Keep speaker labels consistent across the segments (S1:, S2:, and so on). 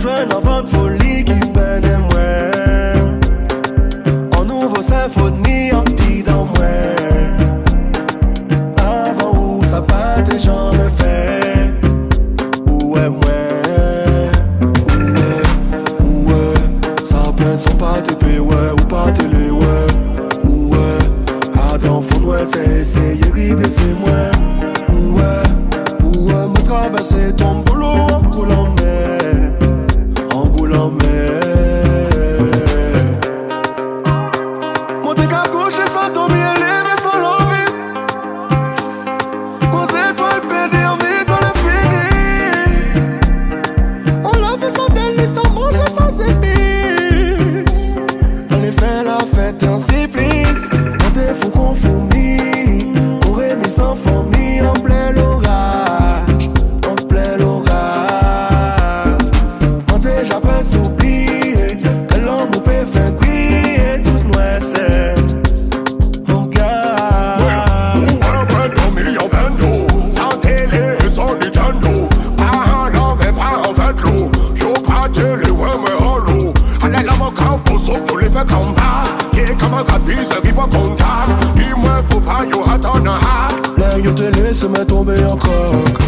S1: joint dans votre folie qui peine et moi. En nouveau symphonie en petit dans moi. Avant où ça va tes jambes me fait. Où est moi? Où est? Ça plein son pas TP ouais ou pas télé ouais. Où est? Adam fond ouais c'est essayer de c'est moi. Où est? Où est? Me traverser ton boulot en coulant mer. En coulant mer. Monter qu'à coucher sans dormir, lever sans l'envie. Cause étoile pédée en vie dans le fini. On l'a fait sans miel ni sans manger sans épices. On les fait la fête en supplice. On te fout qu'on fourmille. On remis sans fourmi en plein l'orage. En plein l'orage. On déjà pas s'oublier que l'homme peut faire briller toute noix c'est. Oh God. Là yo te laisse me tomber en coque.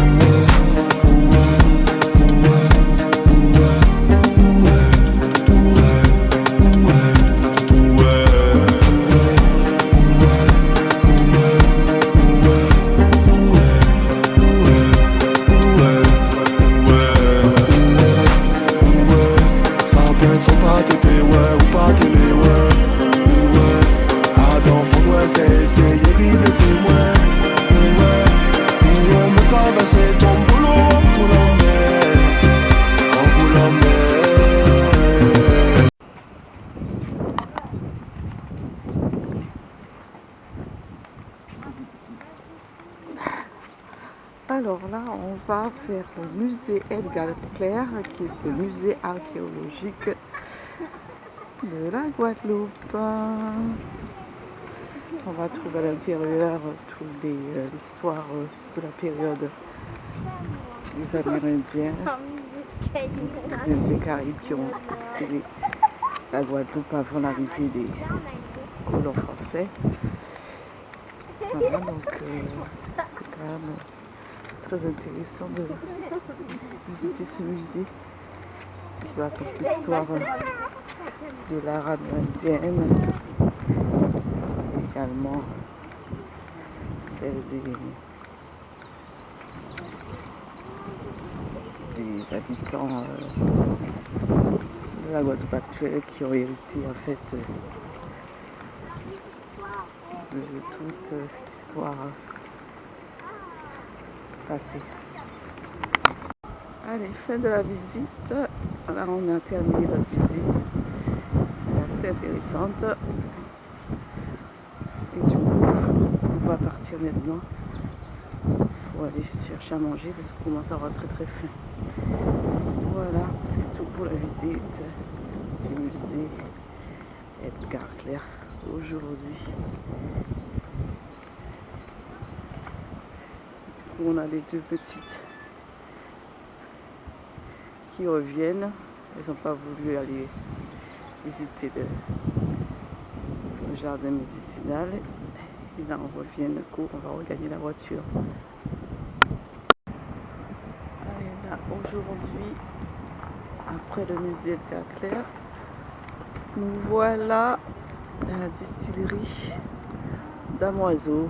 S1: Ça plein son pas TP ouais ou pas télé ouais. Adam fond ouais c'est essayer de c'est moi. Ouais me traverser ton boulot en coulant mer. En coulant mer.
S2: Alors là, on va vers le musée Edgar Clair, qui est le musée archéologique de la Guadeloupe. On va trouver à l'intérieur toute l'histoire de la période des Amérindiens, des Indiens Caraïbes qui ont occupé la Guadeloupe avant l'arrivée des colons français. Voilà, donc c'est quand même très intéressant de visiter ce musée qui raconte l'histoire de l'art amérindienne, également celle des habitants de la Guadeloupe actuelle qui ont hérité en fait de toute cette histoire passée. Allez, fin de la visite. Là, on a terminé notre visite. C'est assez intéressante. Et du coup, on va partir maintenant pour aller chercher à manger parce qu'on commence à avoir très très faim. Voilà, c'est tout pour la visite du musée Edgar Clair aujourd'hui. On a les deux petites qui reviennent. Elles n'ont pas voulu aller visiter le jardin médicinal. Et là, on revient le coup, on va regagner la voiture. Allez, là, aujourd'hui, après le musée Edgar Clair, nous voilà à la distillerie d'Amoiseau.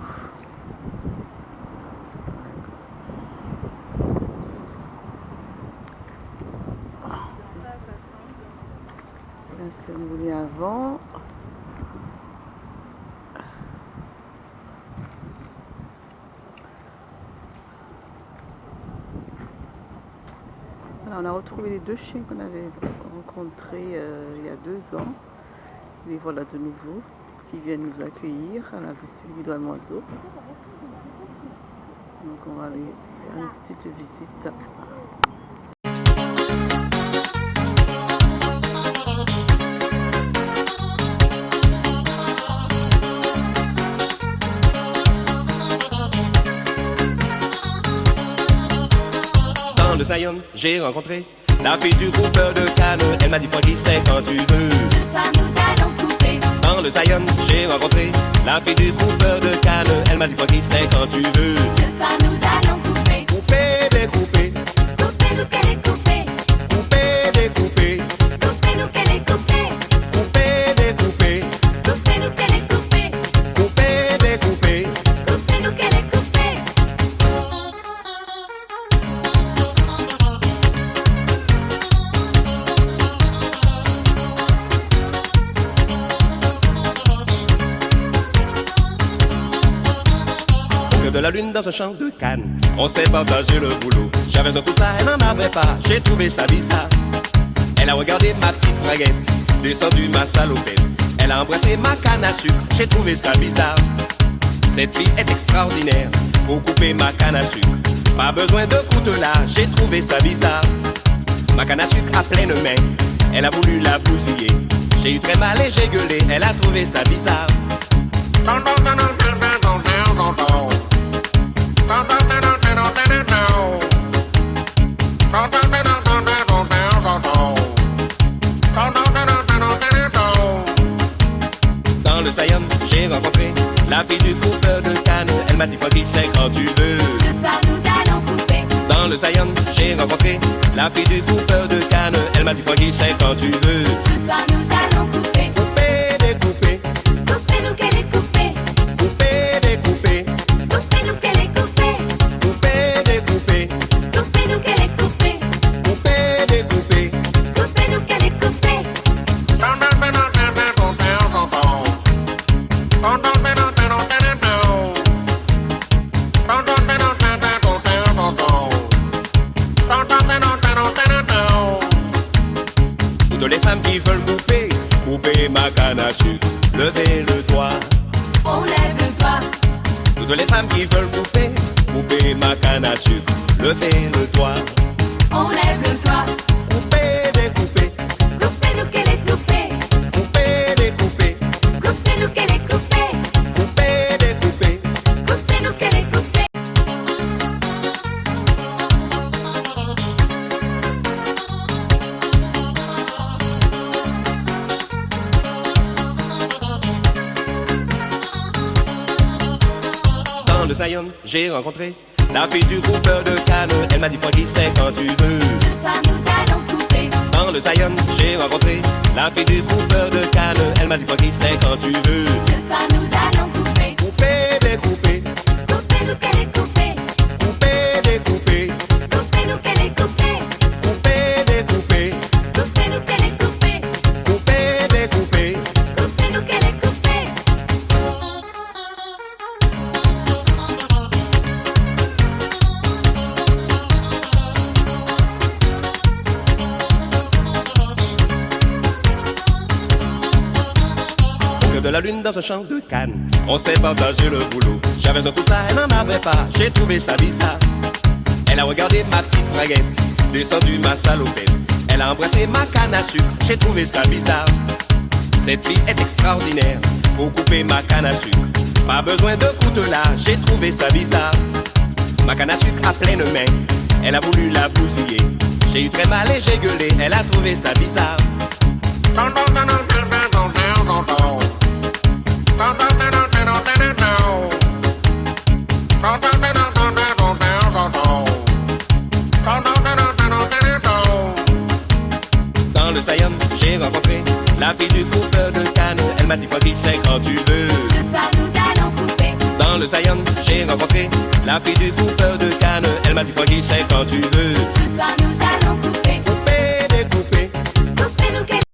S2: C'est moulé avant. Alors, on a retrouvé les deux chiens qu'on avait rencontrés il y a 2 ans. Les voilà de nouveau qui viennent nous accueillir à la distillerie d'Amoiseau. Donc on va aller faire une petite visite.
S1: De Zion, j'ai rencontré
S3: La fille du coupeur de canne, elle m'a dit Froggy c'est quand tu veux.
S4: Ce soir nous allons couper.
S3: Dans le Zion j'ai rencontré la fille du coupeur de canne, elle m'a dit Froggy c'est quand tu veux.
S4: Ce soir nous allons couper.
S3: Couper, découper,
S4: Couper-nous qu'elle est coupée.
S3: couper, découper,
S4: Coupez-nous qu'elle est coupée.
S3: couper, découper,
S4: Coupez-nous qu'elle est coupée.
S3: couper, découper.
S4: Coupez-nous qu'elle est coupée.
S3: De la lune dans un champ de canne, on s'est partagé le boulot. J'avais un coup de pain, elle n'en avait pas, j'ai trouvé ça bizarre. Elle a regardé ma petite braguette, descendu ma salopette. Elle a embrassé ma canne à sucre, j'ai trouvé ça bizarre. Cette fille est extraordinaire pour couper ma canne à sucre. Pas besoin de coutelas, j'ai trouvé ça bizarre. Ma canne à sucre à pleine main, elle a voulu la bousiller. J'ai eu très mal et j'ai gueulé, elle a trouvé ça bizarre. Dans le Zion, j'ai rencontré la fille du coupeur de canne, elle m'a dit Froggy c'est quand tu veux.
S4: Ce soir nous allons couper.
S3: Dans le Zion, j'ai rencontré la fille du coupeur de canne, elle m'a dit Froggy c'est quand tu veux.
S4: Ce soir nous allons couper.
S3: Couper, découper,
S4: Coupez-nous qu'elle est coupée.
S3: couper, découper,
S4: Coupez-nous qu'elle est coupée.
S3: couper, découper,
S4: Coupez-nous qu'elle est coupée.
S3: couper, découper.
S4: Coupez-nous qu'elle est coupée.
S3: Toutes les femmes qui veulent couper, couper ma canne à sucre, levez le doigt.
S4: On lève le doigt.
S3: Toutes les femmes qui veulent couper, couper ma canne à sucre, levez le doigt.
S4: On lève le doigt.
S3: Couper, découper,
S4: Coupez-nous qu'elle est coupée.
S3: couper, découper,
S4: Coupez-nous qu'elle est coupée.
S3: couper, découper.
S4: Coupez-nous qu'elle est coupée.
S3: Dans le Zion, j'ai rencontré la fille du coupeur de canne, elle m'a dit Froggy c'est quand tu veux.
S4: Ce soir nous allons couper.
S3: Dans le Zion, j'ai rencontré la fille du coupeur de canne, elle m'a dit Froggy c'est quand tu veux.
S4: Ce soir nous allons couper.
S3: Couper, découper,
S4: Coupez-nous qu'elle est coupée.
S3: couper, découper,
S4: Coupez-nous qu'elle est coupée.
S3: couper, découper,
S4: Coupez-nous qu'elle est coupée.
S3: couper, découper.
S4: Coupez-nous qu'elle est coupée.
S3: De la lune dans un champ de canne, on s'est partagé le boulot. J'avais un coup de pain, elle n'en avait pas, j'ai trouvé ça bizarre. Elle a regardé ma petite braguette, descendu ma salopette. Elle a embrassé ma canne à sucre, j'ai trouvé ça bizarre. Cette fille est extraordinaire pour couper ma canne à sucre. Pas besoin de coutelas, j'ai trouvé ça bizarre. Ma canne à sucre à pleine main, elle a voulu la bousiller. J'ai eu très mal et j'ai gueulé, elle a trouvé ça bizarre. Dans le Zion, j'ai rencontré la fille du coupeur de canne, elle m'a dit Froggy c'est quand tu veux.
S4: Ce soir nous allons couper.
S3: Dans le Zion, j'ai rencontré la fille du coupeur de canne, elle m'a dit Froggy c'est quand tu veux.
S4: Ce soir nous allons couper.
S3: Couper, découper,